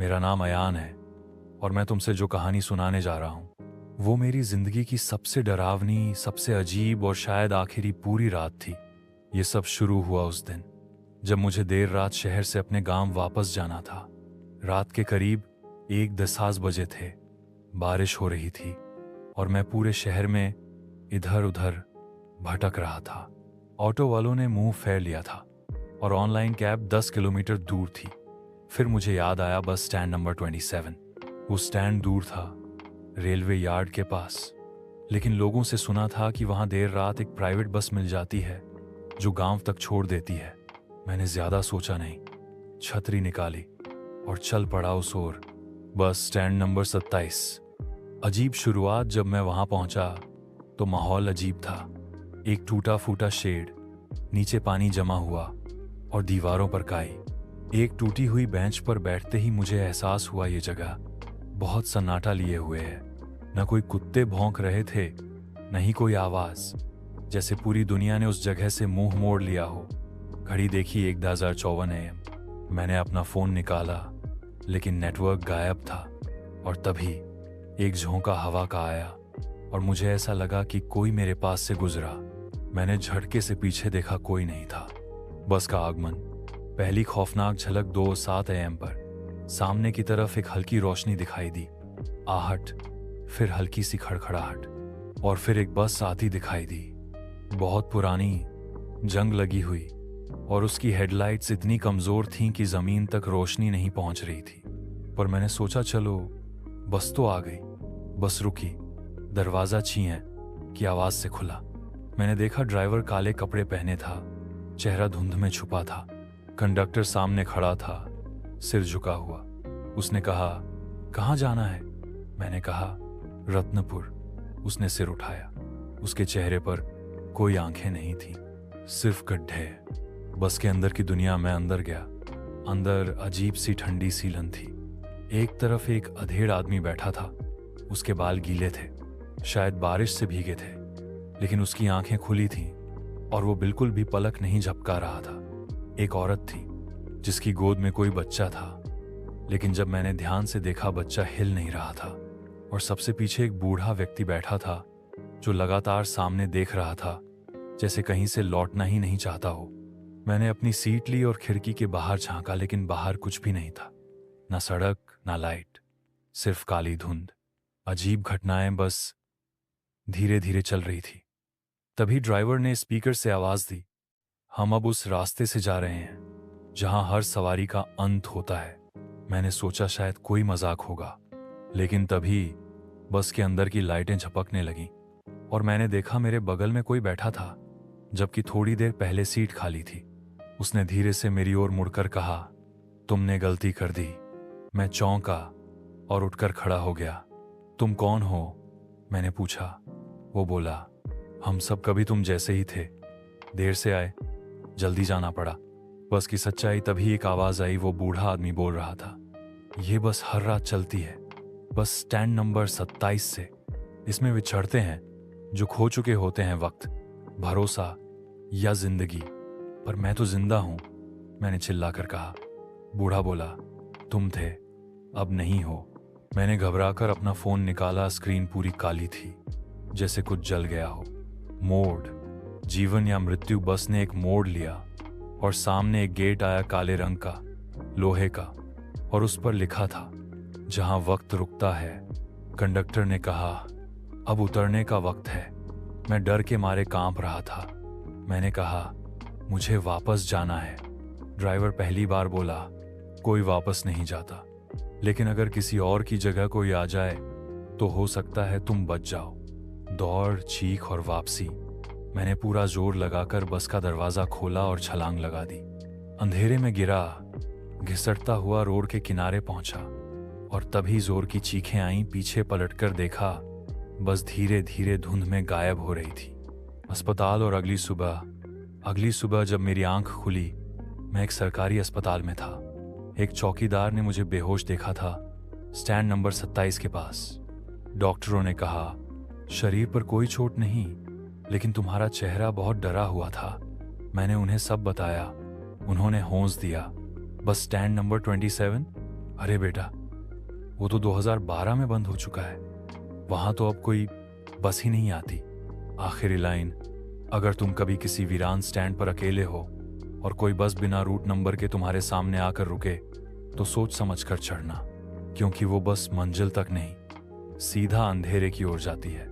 मेरा नाम अयान है और मैं तुमसे जो कहानी सुनाने जा रहा हूँ वो मेरी जिंदगी की सबसे डरावनी, सबसे अजीब और शायद आखिरी पूरी रात थी। ये सब शुरू हुआ उस दिन जब मुझे देर रात शहर से अपने गांव वापस जाना था। रात के करीब 1:10 बजे थे। बारिश हो रही थी और मैं पूरे शहर में इधर उधर भटक रहा था। ऑटो वालों ने मुंह फेर लिया था और ऑनलाइन कैब 10 किलोमीटर दूर थी। फिर मुझे याद आया बस स्टैंड नंबर 27। वो स्टैंड दूर था, रेलवे यार्ड के पास, लेकिन लोगों से सुना था कि वहां देर रात एक प्राइवेट बस मिल जाती है जो गांव तक छोड़ देती है। मैंने ज्यादा सोचा नहीं, छतरी निकाली और चल पड़ा उस ओर। Bus stand number 27। अजीब शुरुआत। जब मैं वहां पहुंचा तो माहौल अजीब था। एक टूटा फूटा शेड, नीचे पानी जमा हुआ और दीवारों पर काई। एक टूटी हुई बेंच पर बैठते ही मुझे एहसास हुआ ये जगह बहुत सन्नाटा लिए हुए है। न कोई कुत्ते भौंक रहे थे, न ही कोई आवाज, जैसे पूरी दुनिया ने उस जगह से मुंह मोड़ लिया हो। घड़ी देखी 1:54 AM। मैंने अपना फोन निकाला लेकिन नेटवर्क गायब था और तभी एक झोंका हवा का आया और मुझे ऐसा लगा कि कोई मेरे पास से गुजरा। मैंने झटके से पीछे देखा, कोई नहीं था। बस का आगमन। पहली खौफनाक झलक 2:07 AM पर। सामने की तरफ एक हल्की रोशनी दिखाई दी। आहट, फिर हल्की सी खड़खड़ाहट और फिर एक बस आती दिखाई दी। बहुत पुरानी, जंग लगी हुई, और उसकी हेडलाइट्स इतनी कमजोर थीं कि जमीन तक रोशनी नहीं पहुंच रही थी। पर मैंने सोचा चलो बस तो आ गई। बस रुकी, दरवाजा छीं की आवाज से खुला। मैंने देखा ड्राइवर काले कपड़े पहने था, चेहरा धुंध में छुपा था। कंडक्टर सामने खड़ा था, सिर झुका हुआ। उसने कहा, कहाँ जाना है? मैंने कहा, रत्नपुर। उसने सिर उठाया। उसके चेहरे पर कोई आंखें नहीं थी, सिर्फ गड्ढे। बस के अंदर की दुनिया में अंदर गया। अंदर अजीब सी ठंडी सीलन थी। एक तरफ एक अधेड़ आदमी बैठा था। उसके बाल गीले थे, शायद बारिश से भीगे थे, लेकिन उसकी आंखें खुली थीं और वो बिल्कुल भी पलक नहीं झपका रहा था। एक औरत थी जिसकी गोद में कोई बच्चा था, लेकिन जब मैंने ध्यान से देखा बच्चा हिल नहीं रहा था। और सबसे पीछे एक बूढ़ा व्यक्ति बैठा था जो लगातार सामने देख रहा था, जैसे कहीं से लौटना ही नहीं चाहता हो। मैंने अपनी सीट ली और खिड़की के बाहर झांका, लेकिन बाहर कुछ भी नहीं था। ना सड़क, ना लाइट, सिर्फ काली धुंध। अजीब घटनाएं बस धीरे धीरे चल रही थी। तभी ड्राइवर ने स्पीकर से आवाज दी, हम अब उस रास्ते से जा रहे हैं जहां हर सवारी का अंत होता है। मैंने सोचा शायद कोई मजाक होगा, लेकिन तभी बस के अंदर की लाइटें झपकने लगीं और मैंने देखा मेरे बगल में कोई बैठा था, जबकि थोड़ी देर पहले सीट खाली थी। उसने धीरे से मेरी ओर मुड़कर कहा, तुमने गलती कर दी। मैं चौंका और उठकर खड़ा हो गया। तुम कौन हो? मैंने पूछा। वो बोला, हम सब कभी तुम जैसे ही थे, देर से आए, जल्दी जाना पड़ा। बस की सच्चाई। तभी एक आवाज आई। वो बूढ़ा आदमी बोल रहा था, ये बस हर रात चलती है, बस स्टैंड नंबर 27 से। इसमें वे चढ़ते हैं जो खो चुके होते हैं वक्त, भरोसा या जिंदगी। पर मैं तो जिंदा हूं, मैंने चिल्लाकर कहा। बूढ़ा बोला, तुम थे, अब नहीं हो। मैंने घबराकर अपना फोन निकाला। स्क्रीन पूरी काली थी, जैसे कुछ जल गया हो। मोड़, जीवन या मृत्यु। बस ने एक मोड़ लिया और सामने एक गेट आया, काले रंग का, लोहे का, और उस पर लिखा था, जहां वक्त रुकता है। कंडक्टर ने कहा, अब उतरने का वक्त है। मैं डर के मारे कांप रहा था। मैंने कहा, मुझे वापस जाना है। ड्राइवर पहली बार बोला, कोई वापस नहीं जाता, लेकिन अगर किसी और की जगह कोई आ जाए तो हो सकता है तुम बच जाओ। दौड़, चीख और वापसी। मैंने पूरा जोर लगाकर बस का दरवाजा खोला और छलांग लगा दी। अंधेरे में गिरा, घिसटता हुआ रोड के किनारे पहुंचा और तभी जोर की चीखें आईं। पीछे पलटकर देखा, बस धीरे धीरे धुंध में गायब हो रही थी। अस्पताल। और अगली सुबह जब मेरी आंख खुली, मैं एक सरकारी अस्पताल में था। एक चौकीदार ने मुझे बेहोश देखा था, स्टैंड नंबर 27 के पास। डॉक्टरों ने कहा, शरीर पर कोई चोट नहीं, लेकिन तुम्हारा चेहरा बहुत डरा हुआ था। मैंने उन्हें सब बताया। उन्होंने हौंस दिया, बस स्टैंड नंबर 27 अरे बेटा, वो तो 2012 में बंद हो चुका है। वहां तो अब कोई बस ही नहीं आती। आखिरी लाइन, अगर तुम कभी किसी वीरान स्टैंड पर अकेले हो और कोई बस बिना रूट नंबर के तुम्हारे सामने आकर रुके, तो सोच समझ कर चढ़ना, क्योंकि वो बस मंजिल तक नहीं, सीधा अंधेरे की ओर जाती है।